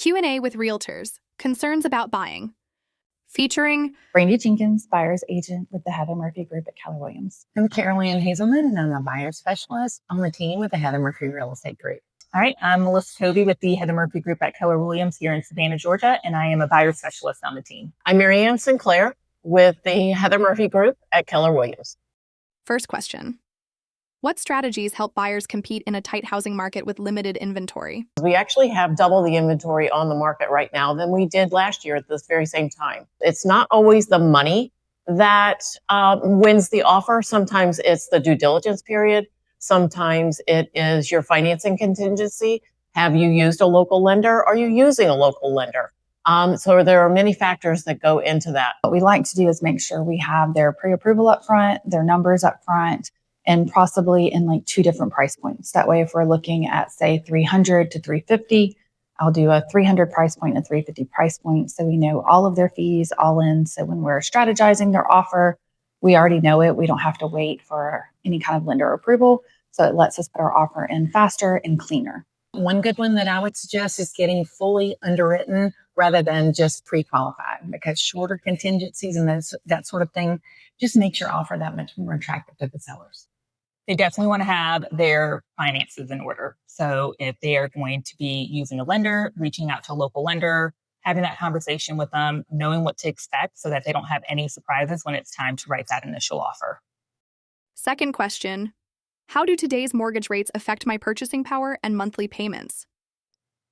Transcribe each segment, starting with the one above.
Q&A with Realtors, Concerns About Buying. Featuring Brandy Jenkins, buyer's agent with the Heather Murphy Group at Keller Williams. I'm Callahan Hazelman, and I'm a buyer specialist on the team with the Heather Murphy Real Estate Group. All right, I'm Melissa Tovey with the Heather Murphy Group at Keller Williams here in Savannah, Georgia, and I am a buyer specialist on the team. I'm Marianne Sinclair with the Heather Murphy Group at Keller Williams. First question. What strategies help buyers compete in a tight housing market with limited inventory? We actually have double the inventory on the market right now than we did last year at this very same time. It's not always the money that wins the offer. Sometimes it's the due diligence period. Sometimes it is your financing contingency. Have you used a local lender? Are you using a local lender? So there are many factors that go into that. What we like to do is make sure we have their pre-approval up front, their numbers up front, and possibly in like 2 different price points. That way, if we're looking at say 300 to 350, I'll do a 300 price point and a 350 price point. So we know all of their fees all in. So when we're strategizing their offer, we already know it. We don't have to wait for any kind of lender approval. So it lets us put our offer in faster and cleaner. One good one that I would suggest is getting fully underwritten rather than just pre-qualified, because shorter contingencies and that sort of thing just makes your offer that much more attractive to the sellers. They definitely want to have their finances in order. So if they are going to be using a lender, reaching out to a local lender, having that conversation with them, knowing what to expect so that they don't have any surprises when it's time to write that initial offer. Second question. How do today's mortgage rates affect my purchasing power and monthly payments?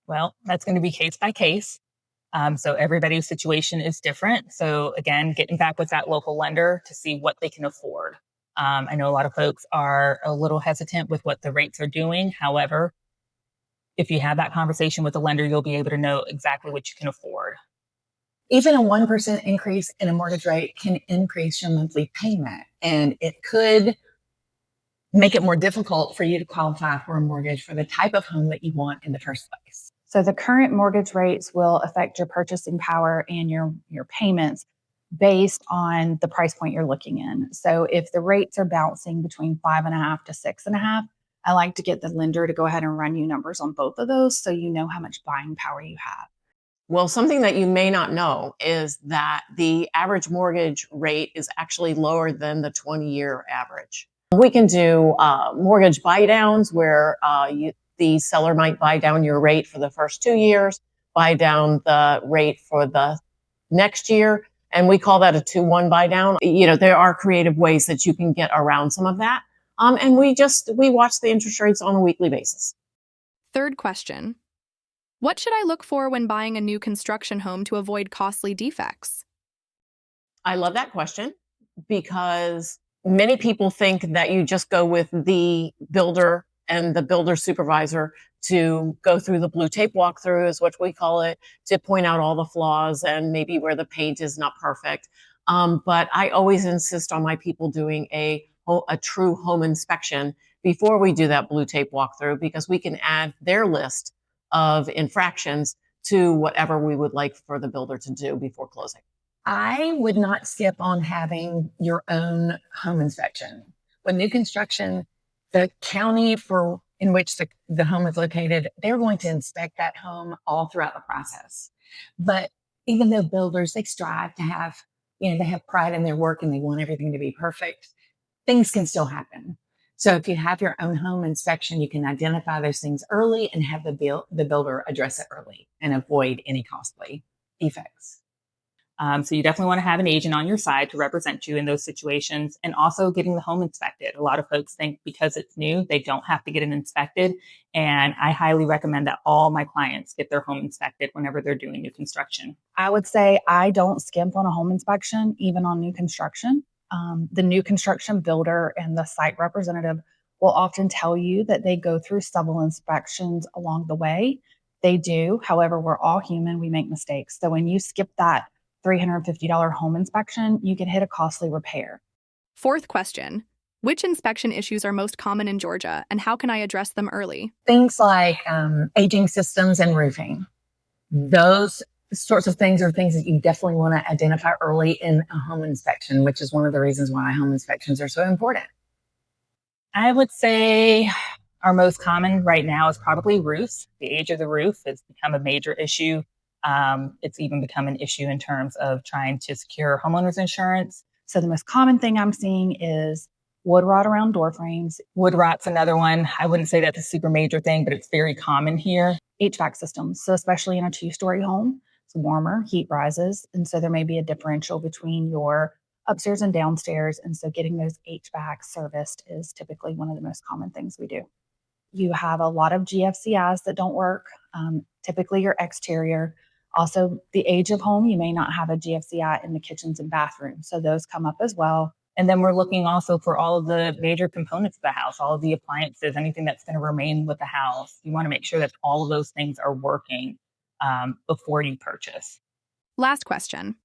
Well, that's going to be case by case. So everybody's situation is different. So again, getting back with that local lender to see what they can afford. I know a lot of folks are a little hesitant with what the rates are doing. However, if you have that conversation with the lender, you'll be able to know exactly what you can afford. Even a 1% increase in a mortgage rate can increase your monthly payment, and it could make it more difficult for you to qualify for a mortgage for the type of home that you want in the first place. So the current mortgage rates will affect your purchasing power and your payments based on the price point you're looking in. So if the rates are bouncing between 5.5 to 6.5, I like to get the lender to go ahead and run you numbers on both of those so you know how much buying power you have. Well, something that you may not know is that the average mortgage rate is actually lower than the 20-year average. We can do mortgage buy downs where the seller might buy down your rate for the first 2 years, buy down the rate for the next year. And we call that a 2-1 buy down. You know, there are creative ways that you can get around some of that. And we watch the interest rates on a weekly basis. Third question. What should I look for when buying a new construction home to avoid costly defects? I love that question because many people think that you just go with the builder and the builder supervisor to go through the blue tape walkthrough, is what we call it, to point out all the flaws and maybe where the paint is not perfect. But I always insist on my people doing a true home inspection before we do that blue tape walkthrough, because we can add their list of infractions to whatever we would like for the builder to do before closing. I would not skip on having your own home inspection. With new construction, the county in which the home is located, they're going to inspect that home all throughout the process. But even though builders, they strive to have, they have pride in their work and they want everything to be perfect, things can still happen. So if you have your own home inspection, you can identify those things early and have the builder address it early and avoid any costly defects. So you definitely want to have an agent on your side to represent you in those situations, and also getting the home inspected. A lot of folks think because it's new, they don't have to get it inspected. And I highly recommend that all my clients get their home inspected whenever they're doing new construction. I would say I don't skimp on a home inspection, even on new construction. The new construction builder and the site representative will often tell you that they go through several inspections along the way. They do. However, we're all human. We make mistakes. So when you skip that $350 home inspection, you can hit a costly repair. Fourth question. Which inspection issues are most common in Georgia, and how can I address them early? Things like aging systems and roofing. Those sorts of things are things that you definitely want to identify early in a home inspection, which is one of the reasons why home inspections are so important. I would say Our most common right now is probably roofs. The age of the roof has become a major issue. It's even become an issue in terms of trying to secure homeowners insurance. So the most common thing I'm seeing is wood rot around door frames. Wood rot's another one. I wouldn't say that's a super major thing, but it's very common here. HVAC systems. So especially in a 2-story home, it's warmer, heat rises. And so there may be a differential between your upstairs and downstairs. And so getting those HVAC serviced is typically one of the most common things we do. You have a lot of GFCIs that don't work, typically your exterior. Also, the age of home, you may not have a GFCI in the kitchens and bathrooms. So those come up as well. And then we're looking also for all of the major components of the house, all of the appliances, anything that's going to remain with the house. You want to make sure that all of those things are working before you purchase. Last question.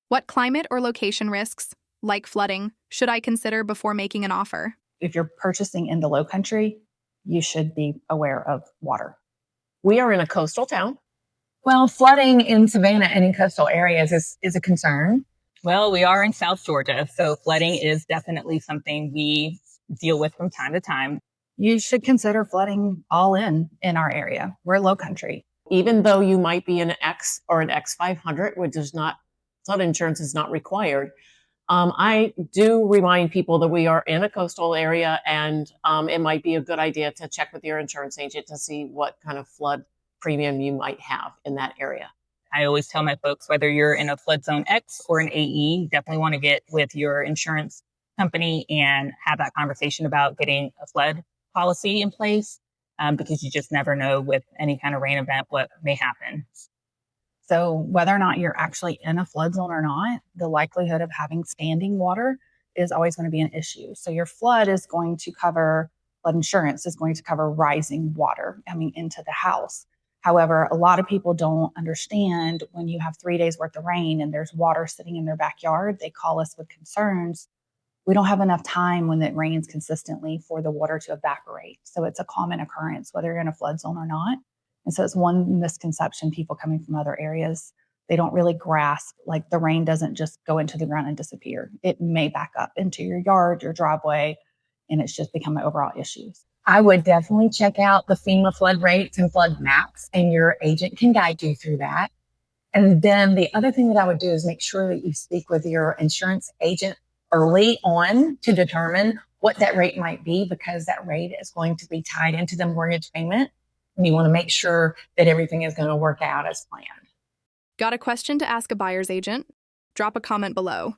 What climate or location risks, like flooding, should I consider before making an offer? If you're purchasing in the low country, you should be aware of water. We are in a coastal town. Well, flooding in Savannah and in coastal areas is a concern. Well, we are in South Georgia, so flooding is definitely something we deal with from time to time. You should consider flooding all in our area. We're low country. Even though you might be an X or an X500, which is not, flood insurance is not required. I do remind people that we are in a coastal area, and it might be a good idea to check with your insurance agent to see what kind of flood premium you might have in that area. I always tell my folks, whether you're in a flood zone X or an AE, definitely want to get with your insurance company and have that conversation about getting a flood policy in place, because you just never know with any kind of rain event what may happen. So whether or not you're actually in a flood zone or not, the likelihood of having standing water is always going to be an issue. So your flood insurance is going to cover rising water coming into the house. However, a lot of people don't understand when you have 3 days worth of rain and there's water sitting in their backyard, they call us with concerns. We don't have enough time when it rains consistently for the water to evaporate. So it's a common occurrence, whether you're in a flood zone or not. And so it's one misconception people coming from other areas, they don't really grasp, like the rain doesn't just go into the ground and disappear. It may back up into your yard, your driveway, and it's just become an overall issue. I would definitely check out the FEMA flood rates and flood maps, and your agent can guide you through that. And then the other thing that I would do is make sure that you speak with your insurance agent early on to determine what that rate might be, because that rate is going to be tied into the mortgage payment. And you want to make sure that everything is going to work out as planned. Got a question to ask a buyer's agent? Drop a comment below.